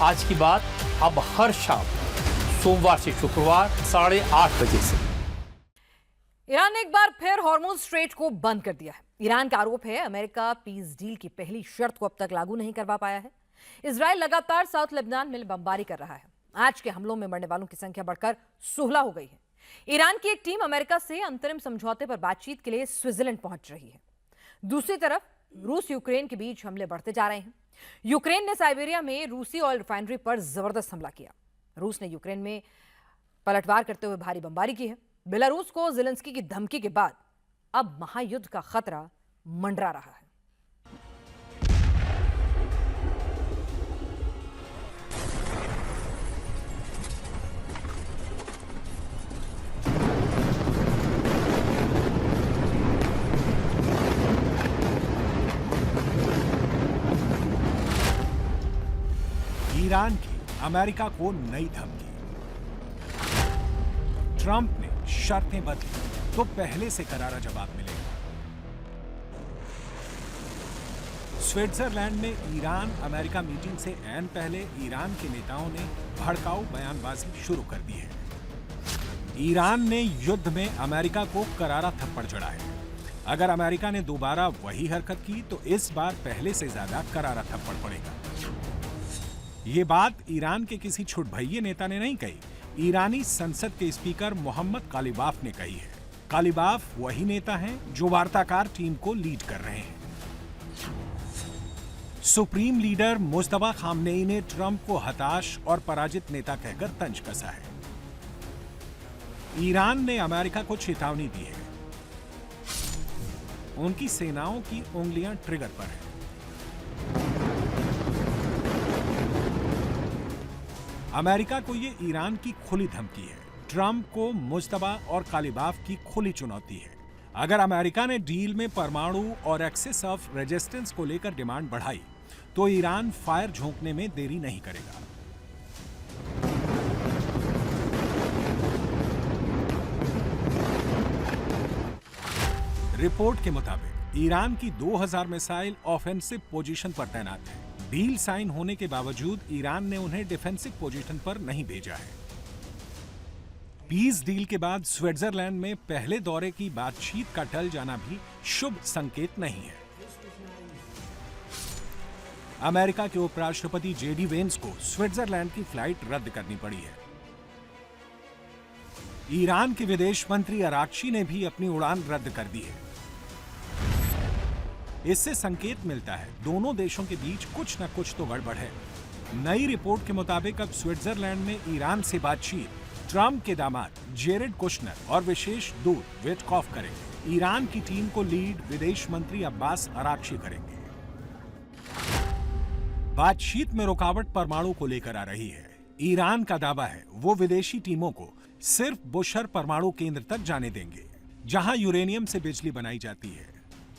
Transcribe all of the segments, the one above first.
आज की बात अब हर शाम सोमवार से शुक्रवार 8:30 बजे से। ईरान ने एक बार फिर हॉर्मुज़ स्ट्रेट को बंद कर दिया है। ईरान का आरोप है अमेरिका पीस डील की पहली शर्त को अब तक लागू नहीं करवा पाया है। इजराइल लगातार साउथ लेबनान में बमबारी कर रहा है। आज के हमलों में मरने वालों की संख्या बढ़कर 16 हो गई है। ईरान की एक टीम अमेरिका से अंतरिम समझौते पर बातचीत के लिए स्विट्जरलैंड पहुंच रही है। दूसरी तरफ रूस यूक्रेन के बीच हमले बढ़ते जा रहे हैं। यूक्रेन ने साइबेरिया में रूसी ऑयल रिफाइनरी पर जबरदस्त हमला किया। रूस ने यूक्रेन में पलटवार करते हुए भारी बमबारी की है। बेलारूस को ज़ेलेंस्की की धमकी के बाद अब महायुद्ध का खतरा मंडरा रहा है। ईरान की अमेरिका को नई धमकी। ट्रंप ने शर्तें बदली तो पहले से करारा जवाब मिलेगा। स्विट्जरलैंड में ईरान अमेरिका मीटिंग से ऐन पहले ईरान के नेताओं ने भड़काऊ बयानबाजी शुरू कर दी है। ईरान ने युद्ध में अमेरिका को करारा थप्पड़ जड़ा है। अगर अमेरिका ने दोबारा वही हरकत की तो इस बार पहले से ज्यादा करारा थप्पड़ पड़ेगा। ये बात ईरान के किसी छुटभइये नेता ने नहीं कही, ईरानी संसद के स्पीकर मोहम्मद कालिबाफ ने कही है। कालिबाफ वही नेता हैं जो वार्ताकार टीम को लीड कर रहे हैं। सुप्रीम लीडर मुस्तफा खामनेई ने ट्रंप को हताश और पराजित नेता कहकर तंज कसा है। ईरान ने अमेरिका को चेतावनी दी है। उनकी सेनाओं की उंगलियां ट्रिगर पर हैं। अमेरिका को ये ईरान की खुली धमकी है। ट्रंप को मुस्तफा और कालिबाफ की खुली चुनौती है। अगर अमेरिका ने डील में परमाणु और एक्सेस ऑफ रेजिस्टेंस को लेकर डिमांड बढ़ाई तो ईरान फायर झोंकने में देरी नहीं करेगा। रिपोर्ट के मुताबिक ईरान की 2000 मिसाइल ऑफेंसिव पोजीशन पर तैनात है। डील साइन होने के बावजूद ईरान ने उन्हें डिफेंसिव पोजीशन पर नहीं भेजा है। पीस डील के बाद स्विट्जरलैंड में पहले दौरे की बातचीत का टल जाना भी शुभ संकेत नहीं है। अमेरिका के उपराष्ट्रपति जेडी वेंस को स्विट्जरलैंड की फ्लाइट रद्द करनी पड़ी है। ईरान के विदेश मंत्री अराक्ची ने भी अपनी उड़ान रद्द कर दी है। इससे संकेत मिलता है दोनों देशों के बीच कुछ न कुछ तो गड़बड़ है। नई रिपोर्ट के मुताबिक अब स्विट्जरलैंड में ईरान से बातचीत ट्रंप के दामाद जेरेड कुशनर और विशेष दूत विटकॉफ करेंगे। ईरान की टीम को लीड विदेश मंत्री अब्बास अराक्ची करेंगे। बातचीत में रुकावट परमाणु को लेकर आ रही है। ईरान का दावा है वो विदेशी टीमों को सिर्फ बुशहर परमाणु केंद्र तक जाने देंगे, जहां यूरेनियम से बिजली बनाई जाती है।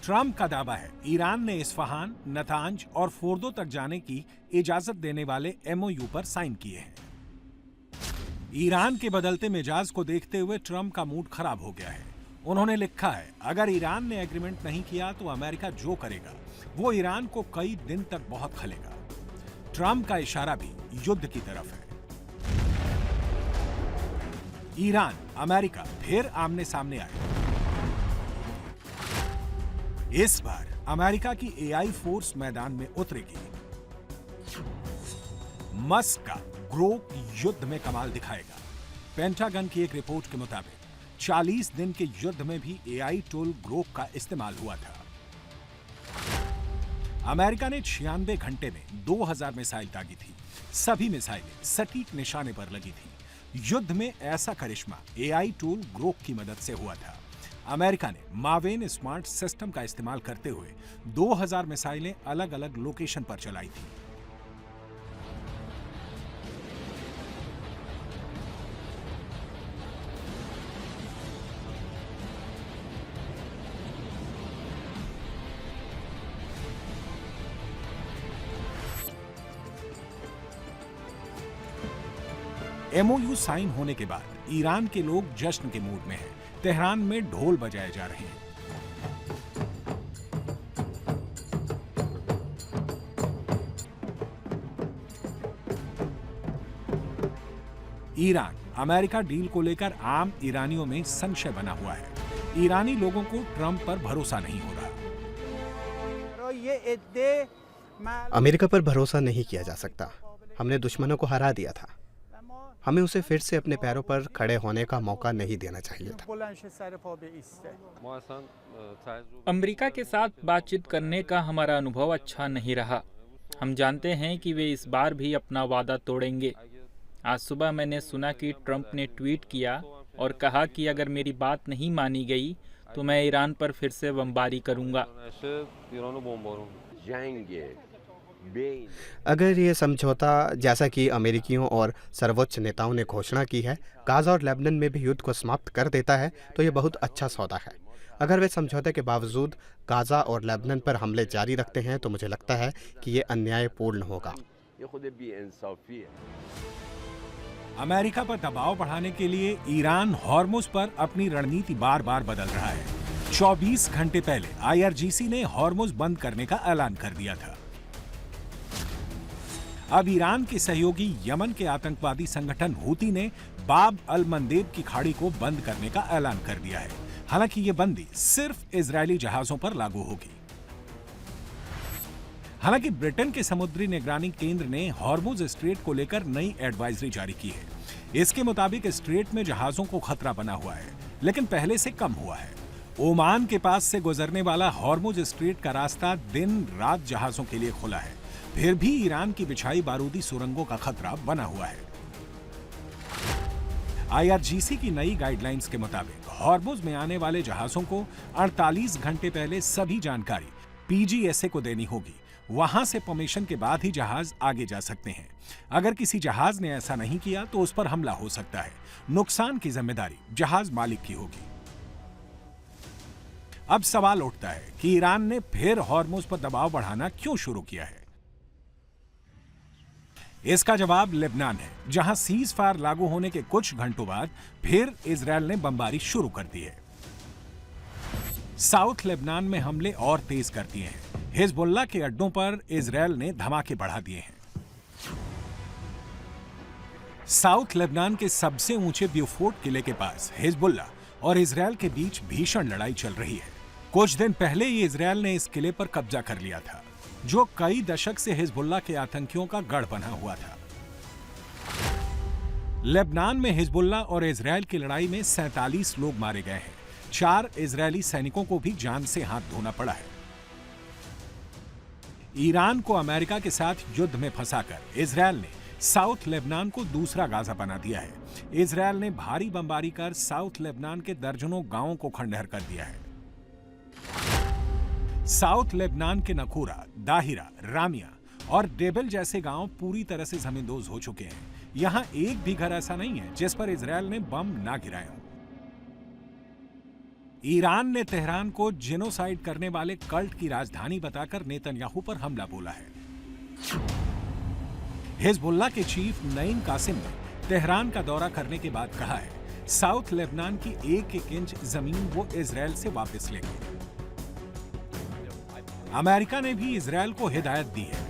ट्रंप का दावा है ईरान ने इस्फहान, नतांज और फोर्दो तक जाने की इजाजत देने वाले एमओयू पर साइन किए हैं। ईरान के बदलते मिजाज को देखते हुए ट्रंप का मूड खराब हो गया है। उन्होंने लिखा है अगर ईरान ने एग्रीमेंट नहीं किया तो अमेरिका जो करेगा वो ईरान को कई दिन तक बहुत खलेगा। ट्रंप का इशारा भी युद्ध की तरफ है। ईरान अमेरिका फिर आमने सामने आए। इस बार अमेरिका की एआई फोर्स मैदान में उतरेगी। मस्क का ग्रोक युद्ध में कमाल दिखाएगा। पेंटागन की एक रिपोर्ट के मुताबिक 40 दिन के युद्ध में भी एआई टूल ग्रोक का इस्तेमाल हुआ था। अमेरिका ने 96 घंटे में 2000 मिसाइल दागी थी। सभी मिसाइलें सटीक निशाने पर लगी थी। युद्ध में ऐसा करिश्मा एआई टूल ग्रोक की मदद से हुआ था। अमेरिका ने मावेन स्मार्ट सिस्टम का इस्तेमाल करते हुए 2000 मिसाइलें अलग अलग लोकेशन पर चलाई थी। एमओयू साइन होने के बाद ईरान के लोग जश्न के मूड में हैं। तेहरान में ढोल बजाए जा रहे हैं। ईरान अमेरिका डील को लेकर आम ईरानियों में संशय बना हुआ है। ईरानी लोगों को ट्रंप पर भरोसा नहीं हो रहा। अमेरिका पर भरोसा नहीं किया जा सकता। हमने दुश्मनों को हरा दिया था। हमें उसे फिर से अपने पैरों पर खड़े होने का मौका नहीं देना चाहिए था। अमेरिका के साथ बातचीत करने का हमारा अनुभव अच्छा नहीं रहा। हम जानते हैं कि वे इस बार भी अपना वादा तोड़ेंगे। आज सुबह मैंने सुना कि ट्रंप ने ट्वीट किया और कहा कि अगर मेरी बात नहीं मानी गई तो मैं ईरान पर फिर से बमबारी करूंगा। अगर ये समझौता, जैसा कि अमेरिकियों और सर्वोच्च नेताओं ने घोषणा की है, गाजा और लेबनान में भी युद्ध को समाप्त कर देता है तो ये बहुत अच्छा सौदा है। अगर वे समझौते के बावजूद गाजा और लेबनान पर हमले जारी रखते हैं तो मुझे लगता है कि ये अन्यायपूर्ण होगा। अमेरिका पर दबाव बढ़ाने के लिए ईरान हॉर्मुज पर अपनी रणनीति बार बार बदल रहा है। 24 घंटे पहले IRGC ने हॉर्मुज बंद करने का ऐलान कर दिया था। अब ईरान के सहयोगी यमन के आतंकवादी संगठन हूती ने बाब अल मंदेब की खाड़ी को बंद करने का ऐलान कर दिया है। हालांकि ये बंदी सिर्फ इजरायली जहाजों पर लागू होगी। हालांकि ब्रिटेन के समुद्री निगरानी केंद्र ने हॉर्मुज स्ट्रेट को लेकर नई एडवाइजरी जारी की है। इसके मुताबिक स्ट्रेट में जहाजों को खतरा बना हुआ है, लेकिन पहले से कम हुआ है। ओमान के पास से गुजरने वाला हॉर्मुज स्ट्रेट का रास्ता दिन रात जहाजों के लिए खुला है। फिर भी ईरान की बिछाई बारूदी सुरंगों का खतरा बना हुआ है। IRGC की नई गाइडलाइंस के मुताबिक हॉर्मुज में आने वाले जहाजों को 48 घंटे पहले सभी जानकारी PGSA को देनी होगी। वहां से परमिशन के बाद ही जहाज आगे जा सकते हैं। अगर किसी जहाज ने ऐसा नहीं किया तो उस पर हमला हो सकता है। नुकसान की जिम्मेदारी जहाज मालिक की होगी। अब सवाल उठता है कि ईरान ने फिर हॉर्मुज पर दबाव बढ़ाना क्यों शुरू किया है। इसका जवाब लेबनान है, जहां सीज फायर लागू होने के कुछ घंटों बाद फिर इजरायल ने बमबारी शुरू कर दी है। साउथ लेबनान में हमले और तेज कर दिए हैं। हिजबुल्लाह के अड्डों पर इजरायल ने धमाके बढ़ा दिए हैं। साउथ लेबनान के सबसे ऊंचे ब्यूफोर्ट किले के पास हिजबुल्लाह और इजरायल के बीच भीषण लड़ाई चल रही है। कुछ दिन पहले ही इजरायल ने इस किले पर कब्जा कर लिया था, जो कई दशक से हिजबुल्लाह के आतंकियों का गढ़ बना हुआ था। लेबनान में हिजबुल्लाह और इजरायल की लड़ाई में 47 लोग मारे गए हैं। 4 इजरायली सैनिकों को भी जान से हाथ धोना पड़ा है। ईरान को अमेरिका के साथ युद्ध में फंसाकर इजरायल ने साउथ लेबनान को दूसरा गाजा बना दिया है। इजरायल ने भारी बमबारी कर साउथ लेबनान के दर्जनों गांवों को खंडहर कर दिया है। साउथ लेबनान के नखूरा, दाहिरा, रामिया और डेबल जैसे गांव पूरी तरह से जमींदोज हो चुके हैं। यहां एक भी घर ऐसा नहीं है जिस पर इजरायल ने बम ना गिराए हों। ईरान ने तेहरान को जेनोसाइड करने वाले कल्ट की राजधानी बताकर नेतन्याहू पर हमला बोला है। हिजबुल्लाह के चीफ नईम कासिम ने तेहरान का दौरा करने के बाद कहा है, साउथ लेबनान की 1-1 इंच जमीन वो इजरायल से वापस लेंगे। अमेरिका ने भी इजरायल को हिदायत दी है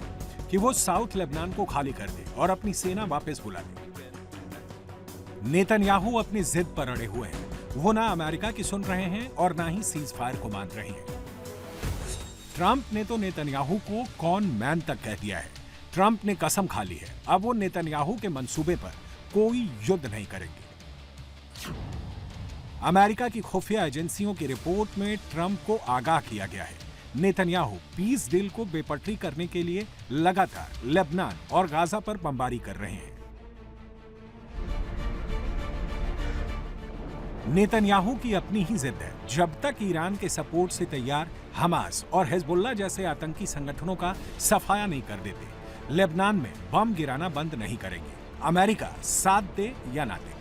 कि वो साउथ लेबनान को खाली कर दे और अपनी सेना वापस बुला ले। नेतन्याहू अपनी जिद पर अड़े हुए हैं। वो ना अमेरिका की सुन रहे हैं और ना ही सीज फायर को मान रहे हैं। ट्रंप ने तो नेतन्याहू को कॉन मैन तक कह दिया है। ट्रंप ने कसम खा ली है, अब वो नेतन्याहू के मंसूबे पर कोई युद्ध नहीं करेंगे। अमेरिका की खुफिया एजेंसियों की रिपोर्ट में ट्रंप को आगाह किया गया है। नेतन्याहू पीस डील को बेपटरी करने के लिए लगातार लेबनान और गाजा पर बमबारी कर रहे हैं। नेतन्याहू की अपनी ही जिद है, जब तक ईरान के सपोर्ट से तैयार हमास और हिजबुल्लाह जैसे आतंकी संगठनों का सफाया नहीं कर देते, लेबनान में बम गिराना बंद नहीं करेंगे। अमेरिका साथ दे या ना दे।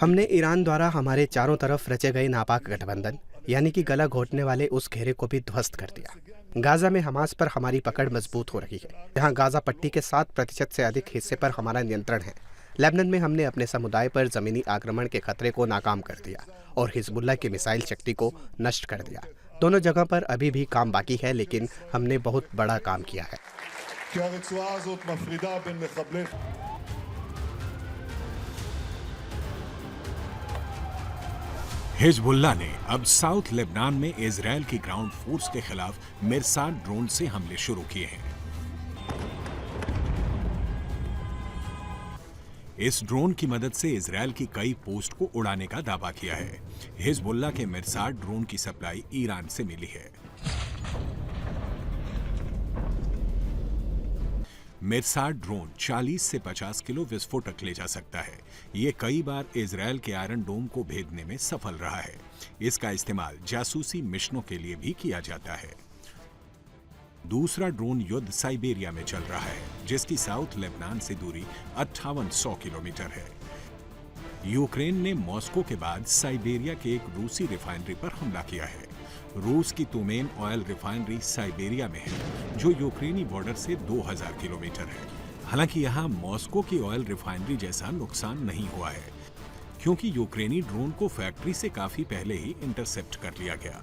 हमने ईरान द्वारा हमारे चारों तरफ रचे गए नापाक गठबंधन, यानी कि गला घोटने वाले उस घेरे को भी ध्वस्त कर दिया। गाजा में हमास पर हमारी पकड़ मजबूत हो रही है। यहाँ गाजा पट्टी के 7% से अधिक हिस्से पर हमारा नियंत्रण है। लेबनान में हमने अपने समुदाय पर जमीनी आक्रमण के खतरे को नाकाम कर दिया और हिजबुल्लाह की मिसाइल शक्ति को नष्ट कर दिया। दोनों जगह पर अभी भी काम बाकी है, लेकिन हमने बहुत बड़ा काम किया है। כי הרצועה הזאת מפרידה בין מחבלי हिजबुल्लाह ने अब साउथ लेबनान में इजरायल की ग्राउंड फोर्स के खिलाफ मिरसाद ड्रोन से हमले शुरू किए हैं। इस ड्रोन की मदद से इजरायल की कई पोस्ट को उड़ाने का दावा किया है। हिजबुल्लाह के मिरसाद ड्रोन की सप्लाई ईरान से मिली है। मिरसाद ड्रोन 40 से 50 किलो विस्फोटक ले जा सकता है। ये कई बार इजरायल के आयरन डोम को भेदने में सफल रहा है। इसका इस्तेमाल जासूसी मिशनों के लिए भी किया जाता है। दूसरा ड्रोन युद्ध साइबेरिया में चल रहा है, जिसकी साउथ लेबनान से दूरी 5800 किलोमीटर है। यूक्रेन ने मॉस्को के बाद साइबेरिया के एक रूसी रिफाइनरी पर हमला किया है। रूस की तुमेन ऑयल रिफाइनरी साइबेरिया में है, जो यूक्रेनी बॉर्डर से 2000 किलोमीटर है। हालांकि यहां मॉस्को की ऑयल रिफाइनरी जैसा नुकसान नहीं हुआ है, क्योंकि यूक्रेनी ड्रोन को फैक्ट्री से काफी पहले ही इंटरसेप्ट कर लिया गया।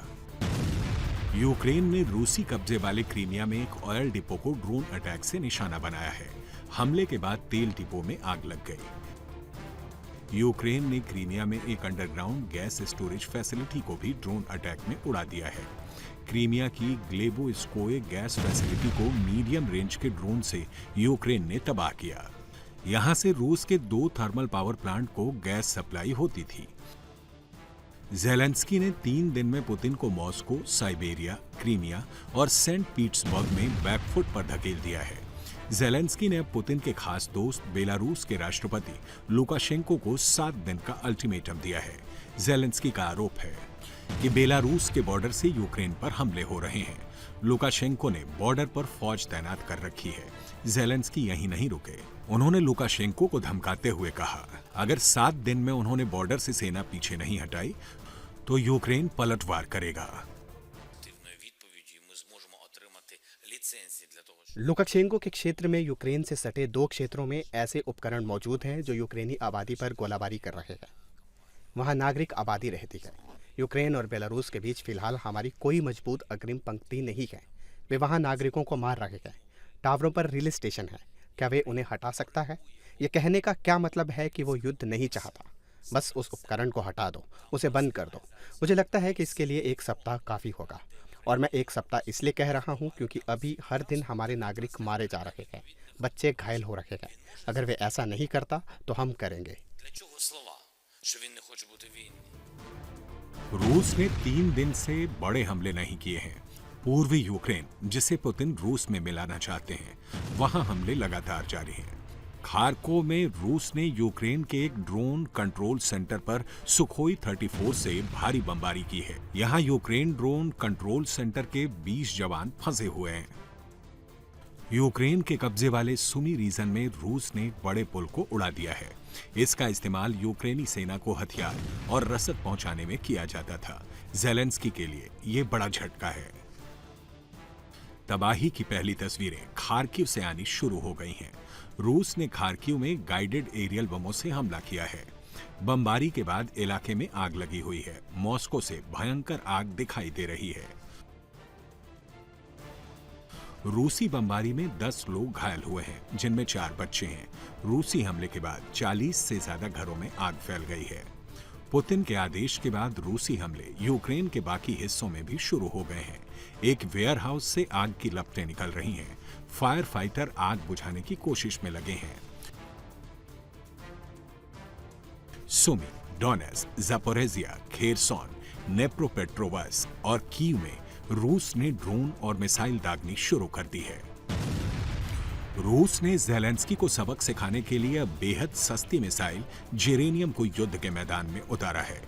यूक्रेन ने रूसी कब्जे वाले क्रीमिया में एक ऑयल डिपो को ड्रोन अटैक से निशाना बनाया है। हमले के बाद तेल डिपो में आग लग गई। यूक्रेन ने क्रीमिया में एक अंडरग्राउंड गैस स्टोरेज फैसिलिटी को भी ड्रोन अटैक में उड़ा दिया है। क्रीमिया की ग्लेबोस्कोए गैस फैसिलिटी को मीडियम रेंज के ड्रोन से यूक्रेन ने तबाह किया। यहां से रूस के 2 थर्मल पावर प्लांट को गैस सप्लाई होती थी। ज़ेलेंस्की ने 3 दिन में पुतिन को मॉस्को, साइबेरिया, क्रीमिया और सेंट पीटर्सबर्ग में बैकफुट पर धकेल दिया है। ज़ेलेंस्की ने अब पुतिन के खास दोस्त बेलारूस के राष्ट्रपति लुकाशेंको को 7 दिन का अल्टीमेटम दिया है। ज़ेलेंस्की का आरोप है कि बेलारूस के बॉर्डर से यूक्रेन पर हमले हो रहे हैं। लुकाशेंको ने बॉर्डर पर फौज तैनात कर रखी है। ज़ेलेंस्की यहीं नहीं रुके। उन्होंने लुकाशेंको को धमकाते हुए कहा, अगर 7 दिन में उन्होंने बॉर्डर से सेना पीछे नहीं हटाई तो यूक्रेन पलटवार करेगा। लुकाशेंको के क्षेत्र में यूक्रेन से सटे 2 क्षेत्रों में ऐसे उपकरण मौजूद हैं जो यूक्रेनी आबादी पर गोलाबारी कर रहे हैं। वहां नागरिक आबादी रहती है। यूक्रेन और बेलारूस के बीच फिलहाल हमारी कोई मजबूत अग्रिम पंक्ति नहीं है। वे वहां नागरिकों को मार रहे हैं। टावरों पर रिले स्टेशन है। क्या वे उन्हें हटा सकता है? ये कहने का क्या मतलब है कि वो युद्ध नहीं चाहता? बस उस उपकरण को हटा दो, उसे बंद कर दो। मुझे लगता है कि इसके लिए 1 सप्ताह काफ़ी होगा। और मैं 1 सप्ताह इसलिए कह रहा हूँ क्योंकि अभी हर दिन हमारे नागरिक मारे जा रहे हैं, बच्चे घायल हो रहे हैं। अगर वे ऐसा नहीं करता तो हम करेंगे। रूस ने 3 दिन से बड़े हमले नहीं किए हैं। पूर्वी यूक्रेन, जिसे पुतिन रूस में मिलाना चाहते हैं, वहां हमले लगातार जारी हैं। खार्कोव में रूस ने यूक्रेन के एक ड्रोन कंट्रोल सेंटर पर सुखोई 34 से भारी बमबारी की है। यहां यूक्रेन ड्रोन कंट्रोल सेंटर के 20 जवान फंसे हुए हैं। यूक्रेन के कब्जे वाले सुमी रीजन में रूस ने बड़े पुल को उड़ा दिया है। इसका इस्तेमाल यूक्रेनी सेना को हथियार और रसद पहुंचाने में किया जाता था। ज़ेलेंस्की के लिए यह बड़ा झटका है। तबाही की पहली तस्वीरें खार्किव से आनी शुरू हो गई हैं। रूस ने खार्किव में गाइडेड एरियल बमों से हमला किया है। बमबारी के बाद इलाके में आग लगी हुई है। मॉस्को से भयंकर आग दिखाई दे रही है। रूसी बमबारी में 10 लोग घायल हुए हैं, जिनमें 4 बच्चे हैं। रूसी हमले के बाद 40 से ज्यादा घरों में आग फैल गई है। पुतिन के आदेश के बाद रूसी हमले यूक्रेन के बाकी हिस्सों में भी शुरू हो गए हैं। एक वेयरहाउस से आग की लपटें निकल रही हैं। फायर फाइटर आग बुझाने की कोशिश में लगे हैं। सुमी, डोनेट्स्क, ज़ापोरिज़िया, खेरसोन, नेप्रोपेट्रोवस्क और कीव में रूस ने ड्रोन और मिसाइल दागनी शुरू कर दी है। रूस ने ज़ेलेंस्की को सबक सिखाने के लिए बेहद सस्ती मिसाइल जेरेनियम को युद्ध के मैदान में उतारा है।